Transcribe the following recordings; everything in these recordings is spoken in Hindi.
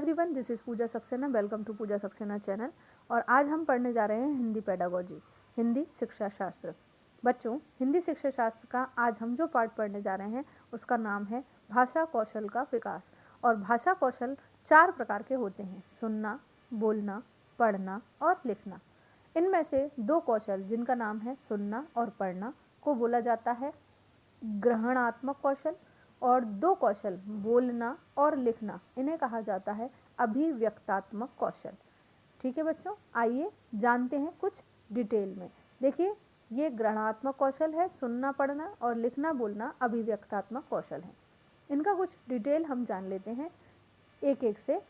Everyone, this is Pooja Saxena. Welcome to Pooja Saxena channel. और आज हम पढ़ने जा रहे हैं हिंदी पेडागोजी, हिंदी शिक्षा शास्त्र। बच्चों, हिंदी शिक्षा शास्त्र का आज हम जो पाठ पढ़ने जा रहे हैं उसका नाम है भाषा कौशल का विकास। और भाषा कौशल 4 प्रकार के होते हैं: सुनना, बोलना, पढ़ना और लिखना। इनमें से 2 कौशल जिनका नाम है सुनना और पढ़ना को बोला जाता है ग्रहणात्मक कौशल, और 2 कौशल बोलना और लिखना इन्हें कहा जाता है अभिव्यक्तात्मक कौशल। ठीक है बच्चों, आइए जानते हैं कुछ डिटेल में। देखिए, ये ग्रहणात्मक कौशल है, सुनना, पढ़ना, और लिखना, बोलना अभिव्यक्तात्मक कौशल है। इनका कुछ डिटेल हम जान लेते हैं एक एक से।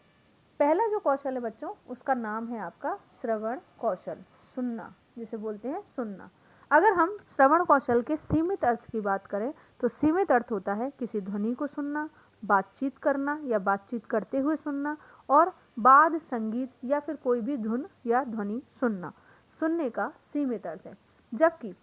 पहला जो कौशल है बच्चों, उसका नाम है आपका श्रवण कौशल, सुनना जिसे बोलते हैं सुनना। अगर हम श्रवण कौशल के सीमित अर्थ की बात करें तो सीमित अर्थ होता है किसी ध्वनि को सुनना, बातचीत करना या बातचीत करते हुए सुनना, और वाद्य संगीत या फिर कोई भी धुन या ध्वनि सुनना, सुनने का सीमित अर्थ है। जबकि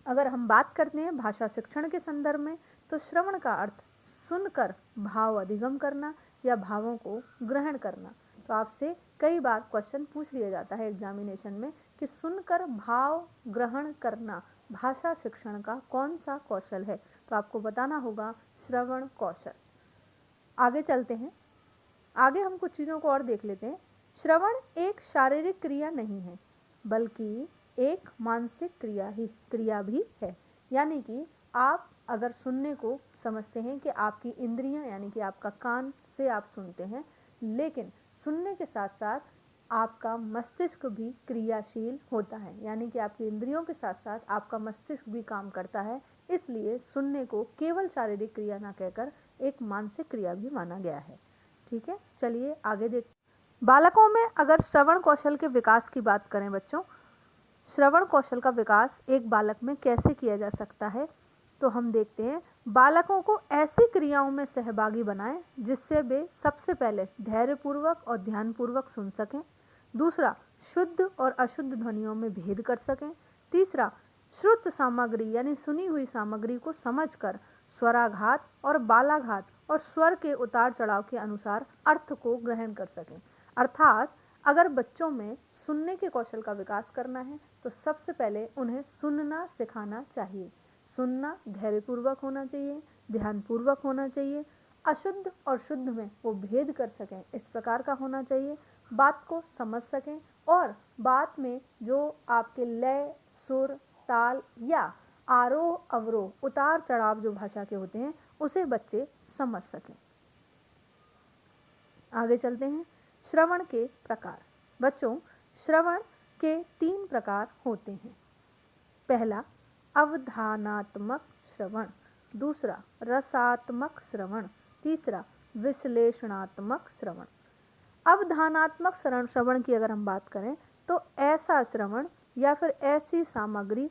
अगर हम बात करते हैं भाषा शिक्षण के संदर्भ में तो श्रवण का अर्थ सुनकर भाव अधिगम करना या भावों को ग्रहण करना। तो आपसे कई बार क्वेश्चन पूछ लिया जाता है एग्जामिनेशन में कि सुनकर भाव ग्रहण करना भाषा शिक्षण का कौन सा कौशल है, तो आपको बताना होगा श्रवण कौशल। आगे चलते हैं, आगे हम कुछ चीज़ों को और देख लेते हैं। श्रवण एक शारीरिक क्रिया नहीं है बल्कि एक मानसिक क्रिया भी है। यानी कि आप अगर सुनने को समझते हैं कि आपकी इंद्रियां यानी कि आपका कान से आप सुनते हैं, लेकिन सुनने के साथ साथ आपका मस्तिष्क भी क्रियाशील होता है, यानी कि आपकी इंद्रियों के साथ साथ आपका मस्तिष्क भी काम करता है। इसलिए सुनने को केवल शारीरिक क्रिया ना कहकर एक मानसिक क्रिया भी माना गया है। ठीक है, चलिए आगे देखते हैं। बालकों में अगर श्रवण कौशल के विकास की बात करें बच्चों, श्रवण कौशल का विकास एक बालक में कैसे किया जा सकता है, तो हम देखते हैं बालकों को ऐसी क्रियाओं में सहभागी बनाएं जिससे वे सबसे पहले धैर्यपूर्वक और ध्यानपूर्वक सुन सकें। दूसरा, शुद्ध और अशुद्ध ध्वनियों में भेद कर सकें। तीसरा, श्रुत सामग्री यानी सुनी हुई सामग्री को समझकर स्वराघात और बालाघात और स्वर के उतार चढ़ाव के अनुसार अर्थ को ग्रहण कर सकें। अर्थात अगर बच्चों में सुनने के कौशल का विकास करना है तो सबसे पहले उन्हें सुनना सिखाना चाहिए। सुनना धैर्यपूर्वक होना चाहिए, ध्यानपूर्वक होना चाहिए, अशुद्ध और शुद्ध में वो भेद कर सकें इस प्रकार का होना चाहिए, बात को समझ सकें, और बात में जो आपके लय, सुर, ताल या आरोह अवरोह, उतार चढ़ाव जो भाषा के होते हैं उसे बच्चे समझ सकें। आगे चलते हैं, श्रवण के प्रकार। बच्चों, श्रवण के 3 प्रकार होते हैं। पहला, अवधानात्मक श्रवण। दूसरा, रसात्मक श्रवण। तीसरा, विश्लेषणात्मक श्रवण। अवधानात्मक श्रवण की अगर हम बात करें तो ऐसा श्रवण या फिर ऐसी सामग्री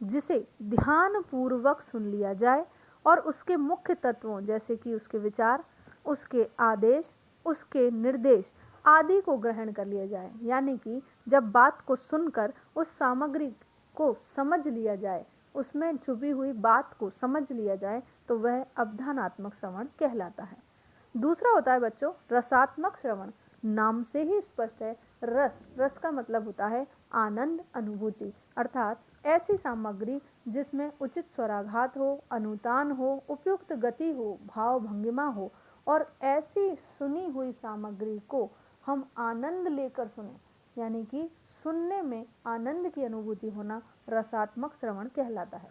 जिसे ध्यानपूर्वक सुन लिया जाए और उसके मुख्य तत्वों जैसे कि उसके विचार, उसके आदेश, उसके निर्देश आदि को ग्रहण कर लिया जाए। यानी कि जब बात को सुनकर उस सामग्री को समझ लिया जाए, उसमें छुपी हुई बात को समझ लिया जाए, तो वह अवधानात्मक श्रवण कहलाता है। दूसरा होता है बच्चों रसात्मक श्रवण। नाम से ही स्पष्ट है, रस का मतलब होता है आनंद, अनुभूति। अर्थात ऐसी सामग्री जिसमें उचित स्वराघात हो, अनुतान हो, उपयुक्त गति हो, भाव भंगिमा हो, और ऐसी सुनी हुई सामग्री को हम आनंद लेकर सुने, यानी कि सुनने में आनंद की अनुभूति होना रसात्मक श्रवण कहलाता है।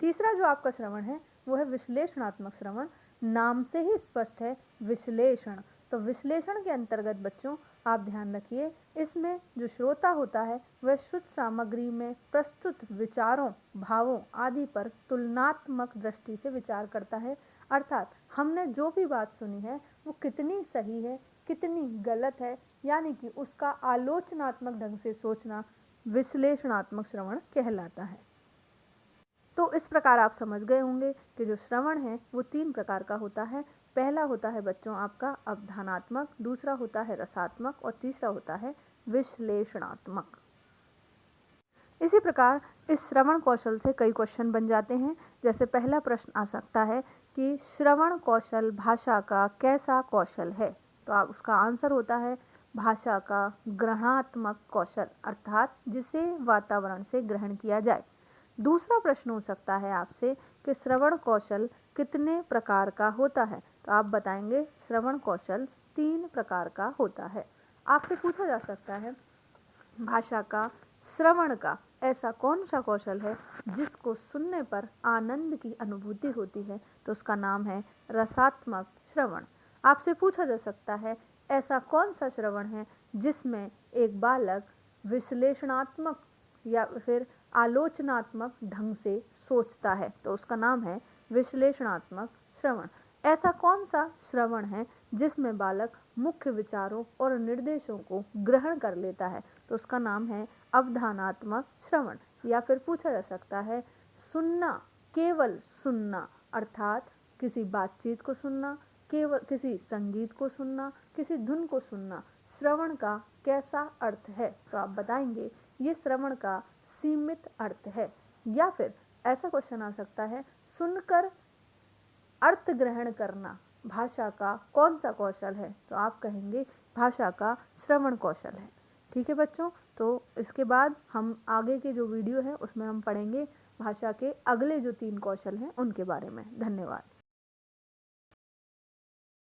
तीसरा जो आपका श्रवण है वो है विश्लेषणात्मक श्रवण। नाम से ही स्पष्ट है विश्लेषण। तो विश्लेषण के अंतर्गत बच्चों आप ध्यान रखिए, इसमें जो श्रोता होता है वह शुद्ध सामग्री में प्रस्तुत विचारों, भावों आदि पर तुलनात्मक दृष्टि से विचार करता है। अर्थात हमने जो भी बात सुनी है वो कितनी सही है, कितनी गलत है, यानी कि उसका आलोचनात्मक ढंग से सोचना विश्लेषणात्मक श्रवण कहलाता है। तो इस प्रकार आप समझ गए होंगे कि जो श्रवण है वो 3 प्रकार का होता है। पहला होता है बच्चों आपका अवधानात्मक, दूसरा होता है रसात्मक और तीसरा होता है विश्लेषणात्मक। इसी प्रकार इस श्रवण कौशल से कई क्वेश्चन बन जाते हैं। जैसे पहला प्रश्न आ सकता है कि श्रवण कौशल भाषा का कैसा कौशल है। तो आप उसका आंसर होता है भाषा का ग्रहणात्मक कौशल, अर्थात जिसे वातावरण से ग्रहण किया जाए। दूसरा प्रश्न हो सकता है आपसे कि श्रवण कौशल कितने प्रकार का होता है, तो आप बताएंगे श्रवण कौशल 3 प्रकार का होता है। आपसे पूछा जा सकता है भाषा का श्रवण का ऐसा कौन सा कौशल है जिसको सुनने पर आनंद की अनुभूति होती है, तो उसका नाम है रसात्मक श्रवण। आपसे पूछा जा सकता है ऐसा कौन सा श्रवण है जिसमें एक बालक विश्लेषणात्मक या फिर आलोचनात्मक ढंग से सोचता है, तो उसका नाम है विश्लेषणात्मक श्रवण। ऐसा कौन सा श्रवण है जिसमें बालक मुख्य विचारों और निर्देशों को ग्रहण कर लेता है, तो उसका नाम है अवधानात्मक श्रवण। या फिर पूछा जा सकता है सुनना, केवल सुनना, अर्थात किसी बातचीत को सुनना, केवल किसी संगीत को सुनना, किसी धुन को सुनना, श्रवण का कैसा अर्थ है, तो आप बताएंगे ये श्रवण का सीमित अर्थ है। या फिर ऐसा क्वेश्चन आ सकता है सुनकर अर्थ ग्रहण करना भाषा का कौन सा कौशल है, तो आप कहेंगे भाषा का श्रवण कौशल है। ठीक है बच्चों, तो इसके बाद हम आगे के जो वीडियो है उसमें हम पढ़ेंगे भाषा के अगले जो 3 कौशल हैं उनके बारे में। धन्यवाद।